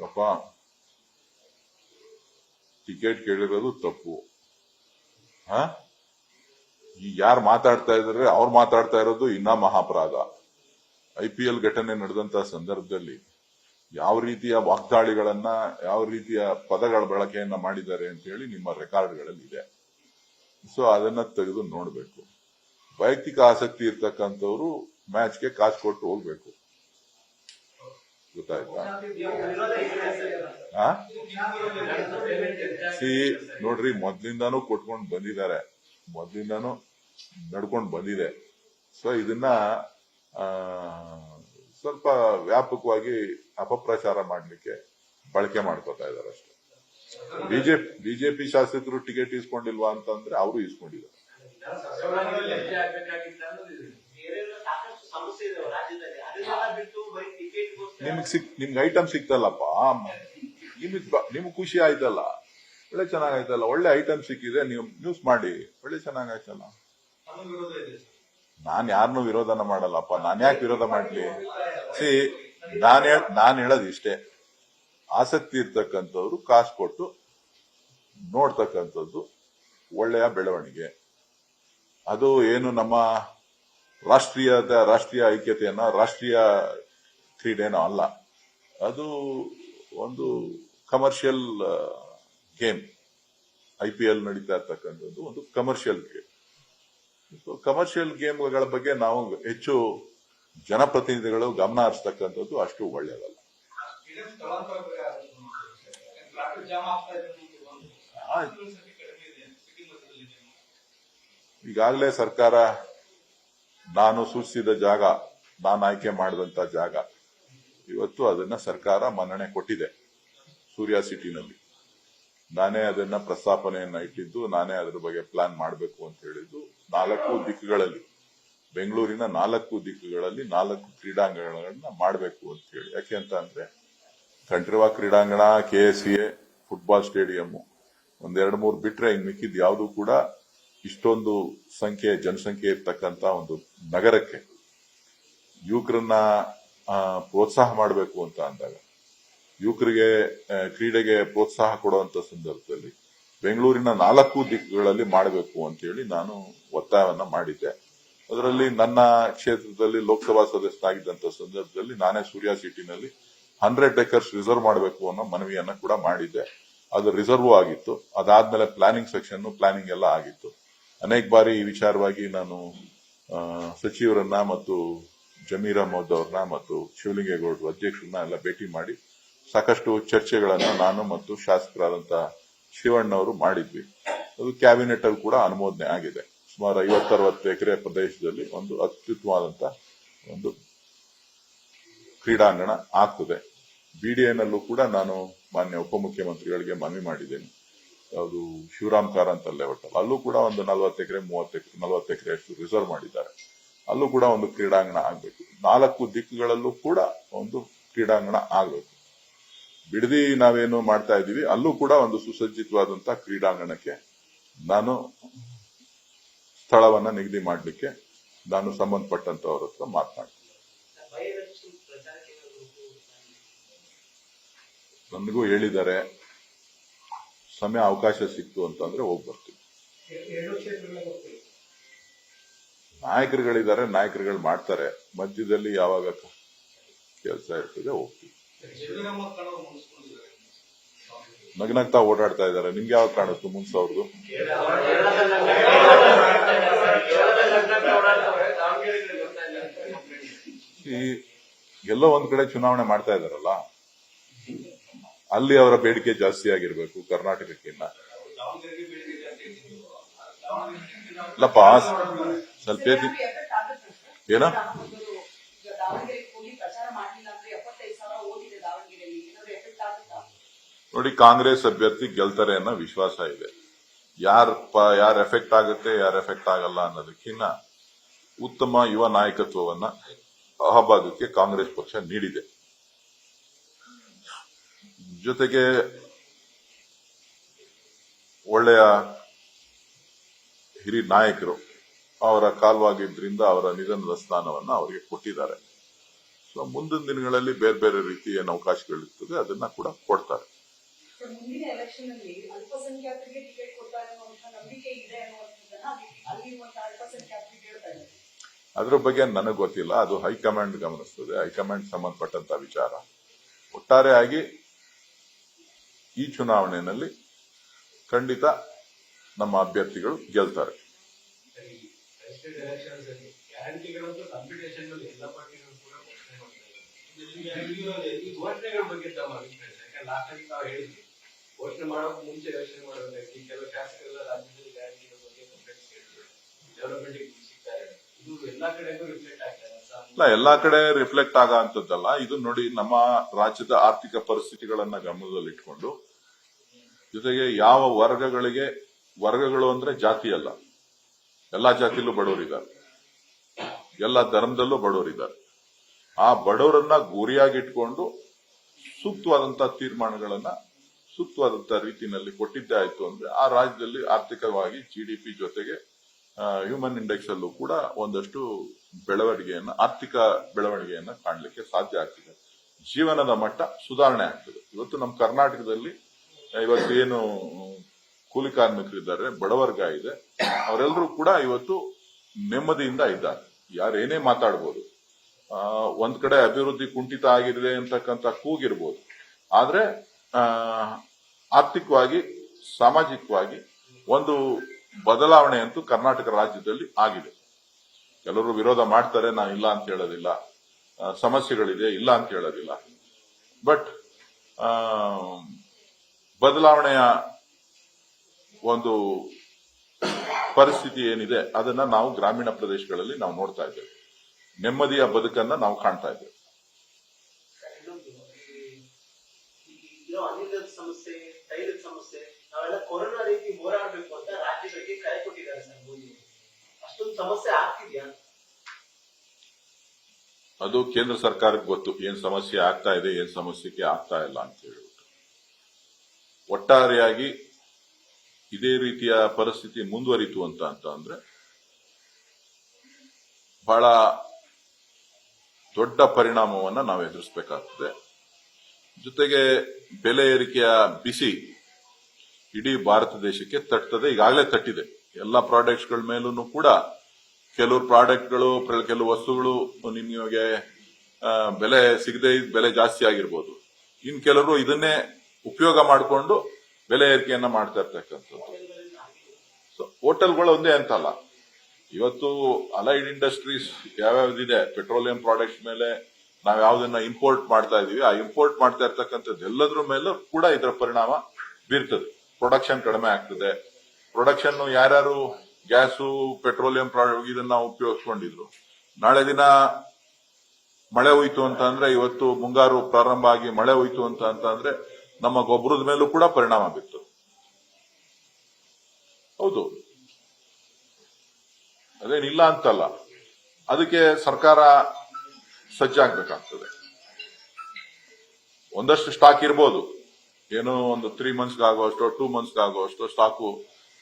ಅಪ್ಪ ಟಿಕೆಟ್ ಕೇಳಿರೋದು ತಪ್ಪು. ಈಗ ಯಾರು ಮಾತಾಡ್ತಾ ಇದಾರೆ ಅವ್ರು ಮಾತಾಡ್ತಾ ಇರೋದು ಇನ್ನ ಮಹಾಪರಾಧ. IPL ಘಟನೆ ನಡೆದಂತ ಸಂದರ್ಭದಲ್ಲಿ ಯಾವ ರೀತಿಯ ವಾಗ್ದಾಳಿಗಳನ್ನ, ಯಾವ ರೀತಿಯ ಪದಗಳ ಬಳಕೆಯನ್ನ ಮಾಡಿದ್ದಾರೆ ಅಂತ ಹೇಳಿ ನಿಮ್ಮ ರೆಕಾರ್ಡ್ಗಳಲ್ಲಿ ಇದೆ. ಸೊ ಅದನ್ನ ತೆಗೆದು ನೋಡ್ಬೇಕು. ವೈಯಕ್ತಿಕ ಆಸಕ್ತಿ ಇರ್ತಕ್ಕಂಥವ್ರು ಮ್ಯಾಚ್ಗೆ ಕಾಸು ಕೊಟ್ಟು ಹೋಗ್ಬೇಕು. ಗೊತ್ತಾಯ್ತಾ? ನೋಡ್ರಿ, ಮೊದ್ಲಿಂದಾನು ಕೊಟ್ಕೊಂಡು ಬಂದಿದ್ದಾರೆ, ಮೊದ್ಲಿಂದಾನು ನಡ್ಕೊಂಡು ಬಂದಿದೆ. ಸೊ ಇದನ್ನ ಸ್ವಲ್ಪ ವ್ಯಾಪಕವಾಗಿ ಅಪಪ್ರಚಾರ ಮಾಡ್ಲಿಕ್ಕೆ ಬಳಕೆ ಮಾಡ್ಕೊತಾ ಇದಾರೆ ಅಷ್ಟೇ. ಬಿಜೆಪಿ ಶಾಸಕರು ಟಿಕೆಟ್ ಇಸ್ಕೊಂಡಿಲ್ವಾ ಅಂತಂದ್ರೆ ಅವರು ಇಸ್ಕೊಂಡಿದ್ದಾರೆ. ನಿಮ್ಗೆ ಐಟಮ್ ಸಿಕ್ತಲ್ಲಪ್ಪ, ನಿಮ್ಗೆ ಖುಷಿ ಆಯ್ತಲ್ಲ, ಒಳ್ಳೆ ಚೆನ್ನಾಗಾಯ್ತಲ್ಲ, ಒಳ್ಳೆ ಐಟಮ್ ಸಿಕ್ಕಿದೆ, ನೀವು ನ್ಯೂಸ್ ಮಾಡಿ, ಒಳ್ಳೆ ಚೆನ್ನಾಗಾಯ್ತಲ್ಲ. ನಾನ್ ಯಾರನ್ನೂ ವಿರೋಧನ ಮಾಡಲ್ಲಪ್ಪ, ನಾನ್ ಯಾಕೆ ವಿರೋಧ ಮಾಡ್ಲಿ? ನಾನ್ ಹೇಳೋದು ಇಷ್ಟೇ, ಆಸಕ್ತಿ ಇರ್ತಕ್ಕಂಥವ್ರು ಕಾಸು ಕೊಟ್ಟು ನೋಡ್ತಕ್ಕಂಥದ್ದು ಒಳ್ಳೆಯ ಬೆಳವಣಿಗೆ. ಅದು ಏನು ನಮ್ಮ ರಾಷ್ಟ್ರೀಯ ಐಕ್ಯತೆಯನ್ನ, ರಾಷ್ಟ್ರೀಯ ಕ್ರೀಡೆನೋ ಅಲ್ಲ, ಅದು ಒಂದು ಕಮರ್ಷಿಯಲ್ ಗೇಮ್. IPL ನಡೀತಾ ಇರ್ತಕ್ಕಂಥದ್ದು ಒಂದು ಕಮರ್ಷಿಯಲ್ ಗೇಮ್. ಕಮರ್ಷಿಯಲ್ ಗೇಮ್ಗಳ ಬಗ್ಗೆ ನಾವು ಹೆಚ್ಚು ಜನಪ್ರತಿನಿಧಿಗಳು ಗಮನ ಹರಿಸ್ತಕ್ಕಂಥದ್ದು ಅಷ್ಟು ಒಳ್ಳೆಯದಲ್ಲ. ಈಗಾಗಲೇ ಸರ್ಕಾರ ನಾನು ಸೂಚಿಸಿದ ಜಾಗ, ನಾನು ಆಯ್ಕೆ ಮಾಡಿದಂತ ಜಾಗ, ಇವತ್ತು ಅದನ್ನ ಸರ್ಕಾರ ಮನ್ನಣೆ ಕೊಟ್ಟಿದೆ. ಸೂರ್ಯ ಸಿಟಿನಲ್ಲಿ ನಾನೇ ಅದನ್ನ ಪ್ರಸ್ತಾಪನೆಯನ್ನ ಇಟ್ಟಿದ್ದು, ನಾನೇ ಅದರ ಬಗ್ಗೆ ಪ್ಲಾನ್ ಮಾಡಬೇಕು ಅಂತ ಹೇಳಿದ್ದು. 4 ದಿಕ್ಕುಗಳಲ್ಲಿ, ಬೆಂಗಳೂರಿನ 4 ದಿಕ್ಕುಗಳಲ್ಲಿ 4 ಕ್ರೀಡಾಂಗಣಗಳನ್ನ ಮಾಡಬೇಕು ಅಂತ ಹೇಳಿ. ಯಾಕೆ ಅಂತ ಅಂದ್ರೆ ಕಂಠೀರವ ಕ್ರೀಡಾಂಗಣ, KSCA, ಫುಟ್ಬಾಲ್ ಸ್ಟೇಡಿಯಂ, 1-2-3 ಬಿಟ್ರೆ ಇನ್ ಮಿಕ್ಕಿದ್ ಯಾವುದು ಕೂಡ ಇಷ್ಟೊಂದು ಜನಸಂಖ್ಯೆ ಇರ್ತಕ್ಕಂತ ಒಂದು ನಗರಕ್ಕೆ ಯುವಕರನ್ನ ಪ್ರೋತ್ಸಾಹ ಮಾಡಬೇಕು ಅಂತ ಅಂದಾಗ, ಯುವಕರಿಗೆ ಕ್ರೀಡೆಗೆ ಪ್ರೋತ್ಸಾಹ ಕೊಡುವಂತ ಸಂದರ್ಭದಲ್ಲಿ ಬೆಂಗಳೂರಿನ 4 ದಿಕ್ಕುಗಳಲ್ಲಿ ಮಾಡಬೇಕು ಅಂತ ಹೇಳಿ ನಾನು ಒತ್ತಾಯವನ್ನ ಮಾಡಿದ್ದೆ. ಅದರಲ್ಲಿ ನನ್ನ ಕ್ಷೇತ್ರದಲ್ಲಿ ಲೋಕಸಭಾ ಸದಸ್ಯನಾಗಿದ್ದಂತ ಸಂದರ್ಭದಲ್ಲಿ ನಾನೇ ಸೂರ್ಯ ಸಿಟಿನಲ್ಲಿ 100 ಎಕರ್ಸ್ ರಿಸರ್ವ್ ಮಾಡಬೇಕು ಅನ್ನೋ ಮನವಿಯನ್ನ ಕೂಡ ಮಾಡಿದ್ದೆ. ಅದು ರಿಸರ್ವ್ ಆಗಿತ್ತು. ಅದಾದ್ಮೇಲೆ ಪ್ಲಾನಿಂಗ್ ಪ್ಲಾನಿಂಗ್ ಎಲ್ಲ ಆಗಿತ್ತು. ಅನೇಕ ಬಾರಿ ಈ ವಿಚಾರವಾಗಿ ನಾನು ಸಚಿವರನ್ನ ಮತ್ತು ಜಮೀರ್ ಅಹಮದ್ ಅವ್ರನ್ನ ಮತ್ತು ಶಿವಲಿಂಗೇಗೌಡರು ಅಧ್ಯಕ್ಷರನ್ನ ಎಲ್ಲ ಭೇಟಿ ಮಾಡಿ ಸಾಕಷ್ಟು ಚರ್ಚೆಗಳನ್ನ ನಾನು ಮತ್ತು ಶಾಸಕರಾದಂತ ಶಿವಣ್ಣವರು ಮಾಡಿದ್ವಿ. ಅದು ಕ್ಯಾಬಿನೆಟ್ ಅಲ್ಲಿ ಕೂಡ ಅನುಮೋದನೆ ಆಗಿದೆ. ಸುಮಾರು 50-60 ಎಕರೆ ಪ್ರದೇಶದಲ್ಲಿ ಒಂದು ಅತ್ಯುತ್ತಮವಾದಂತ ಒಂದು ಕ್ರೀಡಾಂಗಣ ಆಗ್ತದೆ. BDAನಲ್ಲೂ ಕೂಡ ನಾನು ಮಾನ್ಯ ಉಪಮುಖ್ಯಮಂತ್ರಿಗಳಿಗೆ ಮನವಿ ಮಾಡಿದ್ದೇನೆ. ಅದು ಶಿವರಾಮ್ ಕಾರಂತ ಲೇಔಟ್, ಅಲ್ಲೂ ಕೂಡ ಒಂದು 40 ಎಕರೆ 40 ಎಕರೆ ಅಷ್ಟು ರಿಸರ್ವ್ ಮಾಡಿದ್ದಾರೆ. ಅಲ್ಲೂ ಕೂಡ ಒಂದು ಕ್ರೀಡಾಂಗಣ ಆಗ್ಬೇಕು. 4 ದಿಕ್ಕುಗಳಲ್ಲೂ ಕೂಡ ಒಂದು ಕ್ರೀಡಾಂಗಣ ಆಗ್ಬೇಕು. ಬಿಡದಿ ನಾವೇನು ಮಾಡ್ತಾ ಇದ್ದೀವಿ, ಅಲ್ಲೂ ಕೂಡ ಒಂದು ಸುಸಜ್ಜಿತವಾದಂತಹ ಕ್ರೀಡಾಂಗಣಕ್ಕೆ ನಾನು ಸ್ಥಳವನ್ನ ನಿಗದಿ ಮಾಡಲಿಕ್ಕೆ ನಾನು ಸಂಬಂಧಪಟ್ಟಂತವ್ರ ಹತ್ರ ಮಾತನಾಡ್ತೀನಿ. ನನಗೂ ಹೇಳಿದ್ದಾರೆ, ಸಮಯ ಅವಕಾಶ ಸಿಕ್ತು ಅಂತಂದ್ರೆ ಹೋಗಿ ಬರ್ತೀನಿ. ನಾಯಕರುಗಳಿದ್ದಾರೆ, ನಾಯಕರುಗಳು ಮಾಡ್ತಾರೆ. ಮಧ್ಯದಲ್ಲಿ ಯಾವಾಗ ಕೆಲಸ ಇರ್ತದೆ ಹೋಗ್ತೀವಿ. ನಗ್ನಗ್ತಾ ಓಡಾಡ್ತಾ ಇದ್ದಾರೆ. ನಿಮ್ಗೆ ಯಾವಾಗ ಕಾಣುತ್ತು ಮುನ್ಸವ್ರದ್ದು? ಎಲ್ಲೋ ಒಂದ್ ಕಡೆ ಚುನಾವಣೆ ಮಾಡ್ತಾ ಇದಾರಲ್ಲ, ಅಲ್ಲಿ ಅವರ ಬೇಡಿಕೆ ಜಾಸ್ತಿ ಆಗಿರ್ಬೇಕು ಕರ್ನಾಟಕಕ್ಕಿಂತ. ಇಲ್ಲಪ್ಪ, ಸ್ವಲ್ಪ ಏನ ನೋಡಿ, ಕಾಂಗ್ರೆಸ್ ಅಭ್ಯರ್ಥಿ ಗೆಲ್ತಾರೆ ಅನ್ನೋ ವಿಶ್ವಾಸ ಇದೆ. ಯಾರ ಎಫೆಕ್ಟ್ ಆಗುತ್ತೆ, ಯಾರ ಎಫೆಕ್ಟ್ ಆಗಲ್ಲ ಅನ್ನೋದಕ್ಕಿಂತ ಉತ್ತಮ ಯುವ ನಾಯಕತ್ವವನ್ನ ಆ ಭಾಗಕ್ಕೆ ಕಾಂಗ್ರೆಸ್ ಪಕ್ಷ ನೀಡಿದೆ. ಜೊತೆಗೆ ಒಳ್ಳೆಯ ಹಿರಿಯ ನಾಯಕರು ಅವರ ಕಾಲ್ವಾಗಿದ್ರಿಂದ ಅವರ ನಿಧನದ ಸ್ಥಾನವನ್ನ ಅವರಿಗೆ ಕೊಟ್ಟಿದ್ದಾರೆ. ಸೊ ಮುಂದಿನ ದಿನಗಳಲ್ಲಿ ಬೇರೆ ಬೇರೆ ರೀತಿಯ ಏನು ಅವಕಾಶಗಳಿರ್ತದೆ ಅದನ್ನ ಕೂಡ ಕೊಡ್ತಾರೆ. ಮುಂದಿನ ಎಲೆಕ್ಷನ್ ಅಲ್ಲಿ ಅಲ್ಪಸಂಖ್ಯಾತರಿಗೆ ಟಿಕೆಟ್ ಕೊಡ್ತಾರೆ ಅನ್ನುವಂಥ ನಂಬಿಕೆ ಇದೆ ಅನ್ನುವಂಥದ್ದನ್ನ ಅಲ್ಲಿರುವಂತಹ ಅಲ್ಪಸಂಖ್ಯಾತರಿಗೆ ಹೇಳ್ತಾ ಇದ್ದಾರೆ. ಅದ್ರ ಬಗ್ಗೆ ನನಗೆ ಗೊತ್ತಿಲ್ಲ, ಅದು ಹೈಕಮಾಂಡ್ ಗಮನಿಸ್ತದೆ, ಹೈಕಮಾಂಡ್ ಸಂಬಂಧಪಟ್ಟಂತ ವಿಚಾರ. ಒಟ್ಟಾರೆಯಾಗಿ ಈ ಚುನಾವಣೆಯಲ್ಲಿ ಖಂಡಿತ ನಮ್ಮ ಅಭ್ಯರ್ಥಿಗಳು ಗೆಲ್ತಾರೆ. ಘೋಷಣೆ ಮಾಡೋಕೆ ಮುಂಚೆ ಎಲೆಕ್ಷನ್ ಮಾಡಬೇಕಾಗಿ ಕೆಲವು ಶಾಸಕರೆಲ್ಲ ರಾಜ್ಯದಲ್ಲಿ ಗ್ಯಾರಂಟಿಗಳ ಬಗ್ಗೆ ಕಂಪ್ಲೇಂಟ್ಸ್ ಕೇಳಿದ್ರು. ಡೆವಲಪ್ಮೆಂಟ್ ಸಿಗ್ತಾ ಇದೆ, ಇದು ಎಲ್ಲಾ ಕಡೆಗೂ ರಿಫ್ಲೆಕ್ಟ್ ಆಗ್ತಾ ಇದೆ. ಇಲ್ಲ, ಎಲ್ಲಾ ಕಡೆ ರಿಫ್ಲೆಕ್ಟ್ ಆಗಂತದ್ದಲ್ಲ. ಇದು ನೋಡಿ, ನಮ್ಮ ರಾಜ್ಯದ ಆರ್ಥಿಕ ಪರಿಸ್ಥಿತಿಗಳನ್ನ ಗಮನದಲ್ಲಿಟ್ಕೊಂಡು, ಜೊತೆಗೆ ಯಾವ ವರ್ಗಗಳು ಅಂದ್ರೆ ಜಾತಿ ಅಲ್ಲ, ಎಲ್ಲಾ ಜಾತಿಲೂ ಬಡವರಿದ್ದಾರೆ, ಎಲ್ಲ ಧರ್ಮದಲ್ಲೂ ಬಡವರಿದ್ದಾರೆ. ಆ ಬಡವರನ್ನ ಗುರಿಯಾಗಿಟ್ಕೊಂಡು ಸೂಕ್ತವಾದಂತಹ ತೀರ್ಮಾನಗಳನ್ನ ಸೂಕ್ತವಾದಂತಹ ರೀತಿಯಲ್ಲಿ ಕೊಟ್ಟಿದ್ದೇ ಆಯ್ತು ಅಂದ್ರೆ ಆ ರಾಜ್ಯದಲ್ಲಿ ಆರ್ಥಿಕವಾಗಿ GDP ಜೊತೆಗೆ ಹ್ಯೂಮನ್ ಇಂಡೆಕ್ಸ್ ಅಲ್ಲೂ ಕೂಡ ಒಂದಷ್ಟು ಆರ್ಥಿಕ ಬೆಳವಣಿಗೆಯನ್ನ ಕಾಣಲಿಕ್ಕೆ ಸಾಧ್ಯ ಆಗ್ತದೆ. ಜೀವನದ ಮಟ್ಟ ಸುಧಾರಣೆ ಆಗ್ತದೆ. ಇವತ್ತು ನಮ್ಮ ಕರ್ನಾಟಕದಲ್ಲಿ ಇವತ್ತು ಏನು ಕೂಲಿ ಕಾರ್ಮಿಕರಿದ್ದಾರೆ, ಬಡವರ್ಗ ಇದೆ, ಅವರೆಲ್ಲರೂ ಕೂಡ ಇವತ್ತು ನೆಮ್ಮದಿಯಿಂದ ಇದ್ದಾರೆ. ಯಾರೇನೇ ಮಾತಾಡ್ಬೋದು, ಒಂದ್ ಕಡೆ ಅಭಿವೃದ್ಧಿ ಕುಂಠಿತ ಆಗಿದೆ ಅಂತಕ್ಕಂಥ ಕೂಗಿರ್ಬೋದು, ಆದ್ರೆ ಆರ್ಥಿಕವಾಗಿ ಸಾಮಾಜಿಕವಾಗಿ ಒಂದು ಬದಲಾವಣೆ ಅಂತೂ ಕರ್ನಾಟಕ ರಾಜ್ಯದಲ್ಲಿ ಆಗಿದೆ. ಕೆಲವರು ವಿರೋಧ ಮಾಡ್ತಾರೆ, ನಾನು ಇಲ್ಲ ಅಂತ ಹೇಳೋದಿಲ್ಲ, ಸಮಸ್ಯೆಗಳಿದೆ ಇಲ್ಲ ಅಂತ ಹೇಳೋದಿಲ್ಲ. ಬಟ್ ಬದಲಾವಣೆಯ ಒಂದು ಪರಿಸ್ಥಿತಿ ಏನಿದೆ ಅದನ್ನ ನಾವು ಗ್ರಾಮೀಣ ಪ್ರದೇಶಗಳಲ್ಲಿ ನಾವು ನೋಡ್ತಾ ಇದ್ದೇವೆ. ನೆಮ್ಮದಿಯ ಬದುಕನ್ನ ನಾವು ಕಾಣ್ತಾ ಇದ್ದೇವೆ. ಅನಿಲದ ಸಮಸ್ಯೆ, ತೈಲದ ಸಮಸ್ಯೆ, ನಾವೆಲ್ಲ ಕೊರೋನಾ ರೀತಿ ಹೋರಾಡಬೇಕು ಅಂತ ರಾಜ್ಯಗಳಿಗೆ ಕರೆ ಕೊಟ್ಟಿದ್ದಾರೆ ಸರ್ ಮೋದಿ. ಅಷ್ಟೊಂದು ಸಮಸ್ಯೆ ಆಗ್ತಿದ್ಯಾ? ಅದು ಕೇಂದ್ರ ಸರ್ಕಾರಕ್ಕೆ ಗೊತ್ತು, ಏನ್ ಸಮಸ್ಯೆ ಆಗ್ತಾ ಇದೆ, ಏನ್ ಸಮಸ್ಯೆಗೆ ಆಗ್ತಾ ಇಲ್ಲ ಅಂತ ಹೇಳ್ಬಿಟ್ಟು. ಒಟ್ಟಾರೆಯಾಗಿ ಇದೇ ರೀತಿಯ ಪರಿಸ್ಥಿತಿ ಮುಂದುವರಿತು ಅಂತ ಅಂದ್ರೆ ಬಹಳ ದೊಡ್ಡ ಪರಿಣಾಮವನ್ನ ನಾವು ಎದುರಿಸಬೇಕಾಗ್ತದೆ. ಜೊತೆಗೆ ಬೆಲೆ ಏರಿಕೆಯ ಬಿಸಿ ಇಡೀ ಭಾರತ ದೇಶಕ್ಕೆ ತಟ್ಟುತ್ತದೆ, ಈಗಾಗಲೇ ತಟ್ಟಿದೆ. ಎಲ್ಲ ಪ್ರಾಡಕ್ಟ್ಸ್ಗಳ ಮೇಲೂ ಕೂಡ ಕೆಲವು ಪ್ರಾಡಕ್ಟ್ಗಳು, ಕೆಲವು ವಸ್ತುಗಳು ನಿಮಗೆ ಬೆಲೆ ಸಿಗದೆ ಬೆಲೆ ಜಾಸ್ತಿ ಆಗಿರ್ಬೋದು. ಇನ್ ಕೆಲವರು ಇದನ್ನೇ ಉಪಯೋಗ ಮಾಡಿಕೊಂಡು ಬೆಲೆ ಏರಿಕೆಯನ್ನ ಮಾಡ್ತಾ ಇರ್ತಕ್ಕಂಥದ್ದು. ಸೊ ಹೋಟೆಲ್ಗಳು ಒಂದೇ ಅಂತಲ್ಲ, ಇವತ್ತು ಅಲೈಡ್ ಇಂಡಸ್ಟ್ರೀಸ್ ಯಾವ್ಯಾವ್ದಿದೆ, ಪೆಟ್ರೋಲಿಯಂ ಪ್ರಾಡಕ್ಟ್ಸ್ ಮೇಲೆ ನಾವು ಯಾವ್ದನ್ನ ಇಂಪೋರ್ಟ್ ಮಾಡ್ತಾ ಇದೀವಿ, ಆ ಇಂಪೋರ್ಟ್ ಮಾಡ್ತಾ ಇರ್ತಕ್ಕಂಥದ್ದು ಎಲ್ಲದ್ರ ಮೇಲೂ ಕೂಡ ಇದರ ಪರಿಣಾಮ ಬೀರ್ತದೆ. ಪ್ರೊಡಕ್ಷನ್ ಕಡಿಮೆ ಆಗ್ತದೆ. ಪ್ರೊಡಕ್ಷನ್ ಯಾರ್ಯಾರು ಗ್ಯಾಸು, ಪೆಟ್ರೋಲಿಯಂ ಇದನ್ನ ಉಪಯೋಗಿಸ್ಕೊಂಡಿದ್ರು, ನಾಳೆ ದಿನ ಮಳೆ ಹೋಯ್ತು ಅಂತ ಅಂದ್ರೆ, ಇವತ್ತು ಮುಂಗಾರು ಪ್ರಾರಂಭ ಆಗಿ ಮಳೆ ಹೋಯ್ತು ಅಂತ ಅಂದ್ರೆ ನಮ್ಮ ಗೊಬ್ಬರದ ಮೇಲೂ ಕೂಡ ಪರಿಣಾಮ ಬೀರ್ತದೆ. ಹೌದು, ಅದೇನಿಲ್ಲ ಅಂತಲ್ಲ. ಅದಕ್ಕೆ ಸರ್ಕಾರ ಸಜ್ಜಾಗಬೇಕಾಗ್ತದೆ. ಒಂದಷ್ಟು ಸ್ಟಾಕ್ ಇರ್ಬೋದು, ಏನೋ ಒಂದು 3 ಮಂತ್ಸ್ಗೆ ಆಗುವಷ್ಟು, 2 ಮಂತ್ಸ್ಗೆ ಆಗುವಷ್ಟು ಸ್ಟಾಕು,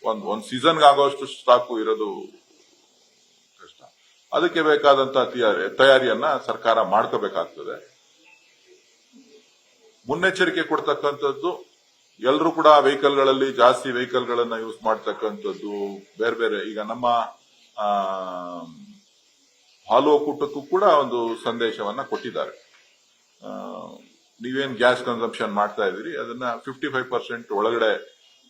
ಒಂದ್ ಸೀಸನ್ಗೆ ಆಗುವಷ್ಟು ಸ್ಟಾಕು ಇರೋದು ಕಷ್ಟ. ಅದಕ್ಕೆ ಬೇಕಾದಂತ ತಯಾರಿಯನ್ನ ಸರ್ಕಾರ ಮಾಡ್ಕೋಬೇಕಾಗ್ತದೆ. ಮುನ್ನೆಚ್ಚರಿಕೆ ಕೊಡ್ತಕ್ಕಂಥದ್ದು, ಎಲ್ಲರೂ ಕೂಡ ವೆಹಿಕಲ್ಗಳಲ್ಲಿ ಜಾಸ್ತಿ ವೆಹಿಕಲ್ಗಳನ್ನ ಯೂಸ್ ಮಾಡ್ತಕ್ಕಂಥದ್ದು ಬೇರೆ ಬೇರೆ. ಈಗ ನಮ್ಮ ಹಾಲು ಒಕ್ಕೂಟಕ್ಕೂ ಕೂಡ ಒಂದು ಸಂದೇಶವನ್ನ ಕೊಟ್ಟಿದ್ದಾರೆ. ನೀವೇನ್ ಗ್ಯಾಸ್ ಕನ್ಸಂಪ್ಷನ್ ಮಾಡ್ತಾ ಇದೀರಿ ಅದನ್ನ 55% ಒಳಗಡೆ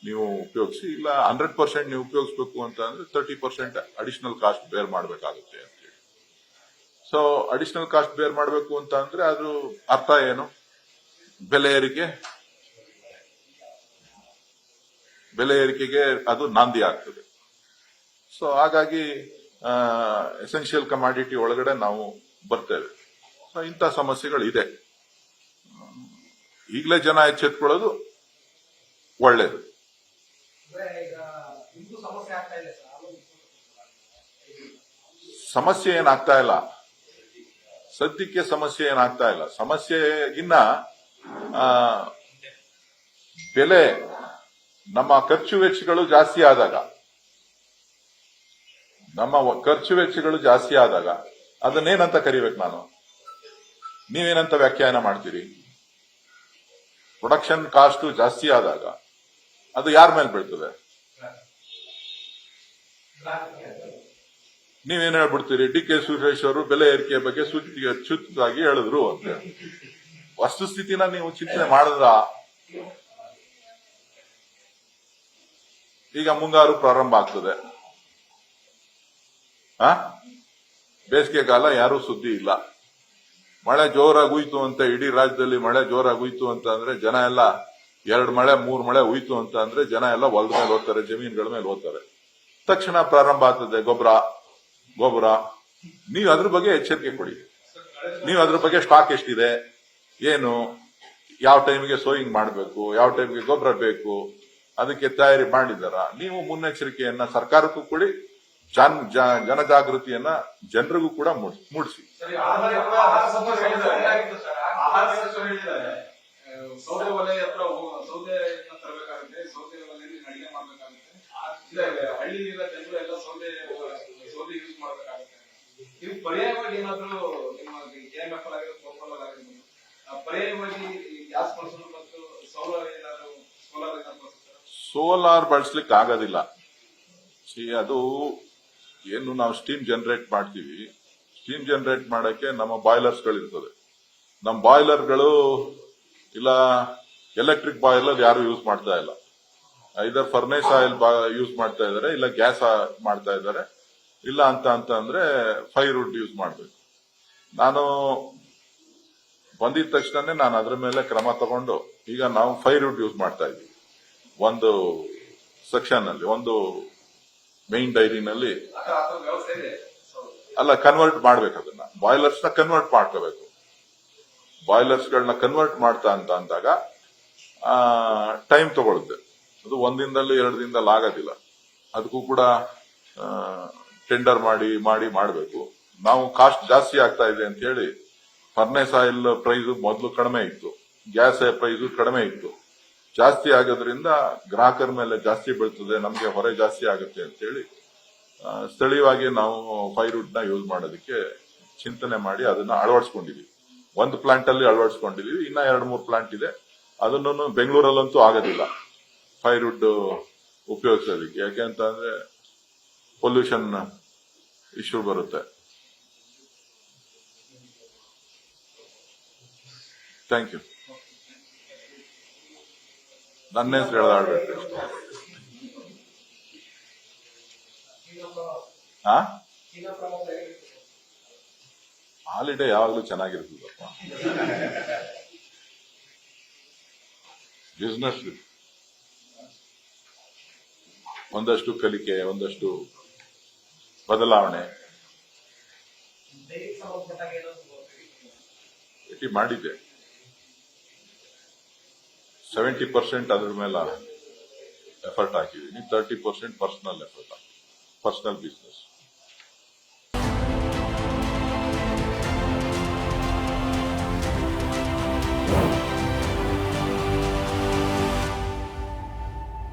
ನೀವು ಉಪಯೋಗಿಸಿ, ಇಲ್ಲ 100% ನೀವು ಉಪಯೋಗಿಸಬೇಕು ಅಂತ ಅಂದ್ರೆ 30% ಅಡಿಷನಲ್ ಕಾಸ್ಟ್ ಬೇರ್ ಮಾಡಬೇಕಾಗುತ್ತೆ ಅಂತ ಹೇಳಿ. ಸೊ ಅಡಿಷನಲ್ ಕಾಸ್ಟ್ ಬೇರ್ ಮಾಡಬೇಕು ಅಂತ ಅಂದ್ರೆ ಅದು ಅರ್ಥ ಏನು? ಬೆಲೆ ಏರಿಕೆಗೆ ಅದು ನಾಂದಿ ಆಗ್ತದೆ. ಸೊ ಹಾಗಾಗಿ ಎಸೆನ್ಷಿಯಲ್ ಕಮಾಡಿಟಿ ಒಳಗಡೆ ನಾವು ಬರ್ತೇವೆ. ಸೊ ಇಂಥ ಸಮಸ್ಯೆಗಳಿದೆ. ಈಗಲೇ ಜನ ಎಚ್ಚೆತ್ಕೊಳ್ಳೋದು ಒಳ್ಳೇದು. ಸಮಸ್ಯೆ ಏನಾಗ್ತಾ ಇಲ್ಲ, ಸದ್ಯಕ್ಕೆ ಸಮಸ್ಯೆ ಏನಾಗ್ತಾ ಇಲ್ಲ. ಸಮಸ್ಯೆಗಿನ್ನ ಬೆಲೆ, ನಮ್ಮ ಖರ್ಚು ವೆಚ್ಚಗಳು ಜಾಸ್ತಿ ಆದಾಗ ಅದನ್ನೇನಂತ ಕರಿಬೇಕು ನಾನು? ನೀವೇನಂತ ವ್ಯಾಖ್ಯಾನ ಮಾಡ್ತೀರಿ? ಪ್ರೊಡಕ್ಷನ್ ಕಾಸ್ಟ್ ಜಾಸ್ತಿ ಆದಾಗ ಅದು ಯಾರ ಮೇಲೆ ಬೀಳ್ತದೆ? ನೀವೇನ್ ಹೇಳ್ಬಿಡ್ತೀರಿ? ಡಿ ಕೆ ಸುರೇಶ್ ಅವರು ಬೆಲೆ ಏರಿಕೆ ಬಗ್ಗೆ ಸೂಚಿತವಾಗಿ ಹೇಳಿದ್ರು ಅಂತ. ವಸ್ತುಸ್ಥಿತಿನ ನೀವು ಚಿಂತನೆ ಮಾಡಿದ್ರ? ಈಗ ಮುಂಗಾರು ಪ್ರಾರಂಭ ಆಗ್ತದೆ, ಬೇಸಿಗೆಗಾಲ ಯಾರೂ ಸುದ್ದಿ ಇಲ್ಲ. ಮಳೆ ಜೋರಾಗಿ ಹುಯ್ತು ಅಂತ ಇಡೀ ರಾಜ್ಯದಲ್ಲಿ ಮಳೆ ಜೋರಾಗಿ ಹುಯ್ತು ಅಂತ ಅಂದ್ರೆ ಜನ ಎಲ್ಲ 2 ಮಳೆ 3 ಮಳೆ ಹುಯ್ತು ಅಂತ ಅಂದ್ರೆ ಜನ ಎಲ್ಲ ಹೊಲದ ಮೇಲೆ ಹೋಗ್ತಾರೆ, ಜಮೀನುಗಳ ಮೇಲೆ ಹೋಗ್ತಾರೆ. ತಕ್ಷಣ ಪ್ರಾರಂಭ ಆಗ್ತದೆ ಗೊಬ್ಬರ. ನೀವು ಅದ್ರ ಬಗ್ಗೆ ಎಚ್ಚರಿಕೆ ಕೊಡಿ. ನೀವು ಅದ್ರ ಬಗ್ಗೆ ಸ್ಟಾಕ್ ಎಷ್ಟಿದೆ, ಏನು, ಯಾವ ಟೈಮ್ಗೆ ಸೋಯಿಂಗ್ ಮಾಡಬೇಕು, ಯಾವ ಟೈಮ್ಗೆ ಗೊಬ್ಬರ ಬೇಕು, ಅದಕ್ಕೆ ತಯಾರಿ ಮಾಡಿದಾರ? ನೀವು ಮುನ್ನೆಚ್ಚರಿಕೆಯನ್ನ ಸರ್ಕಾರಕ್ಕೂ ಕೊಡಿ, ಜನಜಾಗೃತಿಯನ್ನ ಜನರಿಗೂ ಕೂಡ ಮೂಡಿಸಿ. ಸೌದೆ ಒಲೆ ಹತ್ರ ಸೌದೆ ತರಬೇಕಾಗುತ್ತೆ, ಸೌದೆ ಒಲೆಯಲ್ಲಿ ಅಡಿಗೆ ಮಾಡ್ಬೇಕಾಗುತ್ತೆ. ಹಳ್ಳಿಲಿರೋ ಜನರು ಎಲ್ಲ ಸೌದೆ ಯೂಸ್ ಮಾಡ್ಬೇಕಾಗುತ್ತೆ. ನೀವು ಪರ್ಯಾಯವಾಗಿ ಏನಾದ್ರು ನಿಮ್ಮ KMF ಆಗಿರ್ಬೋದು, ಪರ್ಯಾಯವಾಗಿ ಗ್ಯಾಸ್ ಬಳಸೋದು ಮತ್ತು ಸೋಲಾರ್ ಏನಾದ್ರು ಸೋಲಾರ್ ಬಳಸ್ಲಿಕ್ಕೆ ಆಗೋದಿಲ್ಲ. ಅದು ಏನು ನಾವು ಸ್ಟೀಮ್ ಜನರೇಟ್ ಮಾಡ್ತೀವಿ, ಸ್ಟೀಮ್ ಜನರೇಟ್ ಮಾಡಕ್ಕೆ ನಮ್ಮ ಬಾಯ್ಲರ್ಸ್ ಗಳಿರ್ತದೆ. ನಮ್ಮ ಬಾಯ್ಲರ್ಗಳು ಇಲ್ಲ ಎಲೆಕ್ಟ್ರಿಕ್ ಬಾಯ್ಲರ್ ಯಾರು ಯೂಸ್ ಮಾಡ್ತಾ ಇಲ್ಲ. ಐದರ್ ಫರ್ನೇಸ್ ಆಯಿಲ್ ಯೂಸ್ ಮಾಡ್ತಾ ಇದಾರೆ, ಇಲ್ಲ ಗ್ಯಾಸ್ ಮಾಡ್ತಾ ಇದಾರೆ, ಇಲ್ಲ ಅಂತ ಅಂದ್ರೆ ಫೈರ್ವುಡ್ ಯೂಸ್ ಮಾಡಬೇಕು. ನಾನು ಬಂದಿದ ತಕ್ಷಣ ನಾನು ಅದ್ರ ಮೇಲೆ ಕ್ರಮ ತಗೊಂಡು ಈಗ ನಾವು ಫೈರ್ವುಡ್ ಯೂಸ್ ಮಾಡ್ತಾ ಇದ್ದೀವಿ. ಒಂದು ಸೆಕ್ಷನ್ ಅಲ್ಲಿ, ಒಂದು ಮೈನ್ ಡೈರಿನಲ್ಲಿ ಅಲ್ಲ, ಕನ್ವರ್ಟ್ ಮಾಡ್ಬೇಕು. ಅದನ್ನ ಬಾಯ್ಲರ್ಸ್ ನ ಕನ್ವರ್ಟ್ ಮಾಡ್ಕೋಬೇಕು. ಬಾಯ್ಲರ್ಸ್ ಗಳನ್ನ ಕನ್ವರ್ಟ್ ಮಾಡ್ತಾ ಅಂದಾಗ ಟೈಮ್ ತಗೊಳುತ್ತೆ. ಅದು 1 ದಿನದಲ್ಲಿ 2 ದಿನದಲ್ಲಿ ಆಗೋದಿಲ್ಲ. ಅದಕ್ಕೂ ಕೂಡ ಟೆಂಡರ್ ಮಾಡಿ ಮಾಡಬೇಕು. ನಾವು ಕಾಸ್ಟ್ ಜಾಸ್ತಿ ಆಗ್ತಾ ಇದೆ ಅಂತ ಹೇಳಿ ಫರ್ನೇಸ್ ಆಯಿಲ್ ಪ್ರೈಸ್ ಮೊದಲು ಕಡಿಮೆ ಇತ್ತು, ಗ್ಯಾಸ್ ಪ್ರೈಸ್ ಕಡಿಮೆ ಇತ್ತು. ಜಾಸ್ತಿ ಆಗೋದ್ರಿಂದ ಗ್ರಾಹಕರ ಮೇಲೆ ಜಾಸ್ತಿ ಬೀಳ್ತದೆ, ನಮಗೆ ಹೊರೆ ಜಾಸ್ತಿ ಆಗುತ್ತೆ ಅಂತ ಹೇಳಿ ಸ್ಥಳೀಯವಾಗಿ ನಾವು ಫೈರ್ವುಡ್ ನ ಯೂಸ್ ಮಾಡೋದಕ್ಕೆ ಚಿಂತನೆ ಮಾಡಿ ಅದನ್ನ ಅಳವಡಿಸ್ಕೊಂಡಿದೀವಿ. 1 ಪ್ಲಾಂಟ್ ಅಲ್ಲಿ ಅಳವಡಿಸ್ಕೊಂಡಿದೀವಿ, ಇನ್ನ 2-3 ಪ್ಲಾಂಟ್ ಇದೆ. ಅದನ್ನು ಬೆಂಗಳೂರಲ್ಲಂತೂ ಆಗೋದಿಲ್ಲ ಫೈರ್ವುಡ್ ಉಪಯೋಗಿಸೋದಕ್ಕೆ, ಯಾಕೆಂತಂದ್ರೆ ಪೊಲ್ಯೂಷನ್ ಇಶ್ಯೂ ಬರುತ್ತೆ. Thank you. ನನ್ನ ಹೆಸರು ಹೇಳಾಡ್ಬೇಕು. ಹಾಲಿಡೇ ಯಾವಾಗ್ಲೂ ಚೆನ್ನಾಗಿರ್ತದಪ್ಪ. ಬಿಸ್ನೆಸ್ ಒಂದಷ್ಟು ಕಲಿಕೆ, ಒಂದಷ್ಟು ಬದಲಾವಣೆ ಭೇಟಿ ಮಾಡಿದ್ದೆ. 70% ಅದ್ರ ಮೇಲೆ ಎಫರ್ಟ್ ಹಾಕಿದ್ದೀನಿ, 30% ಪರ್ಸನಲ್ ಬಿಸ್ನೆಸ್.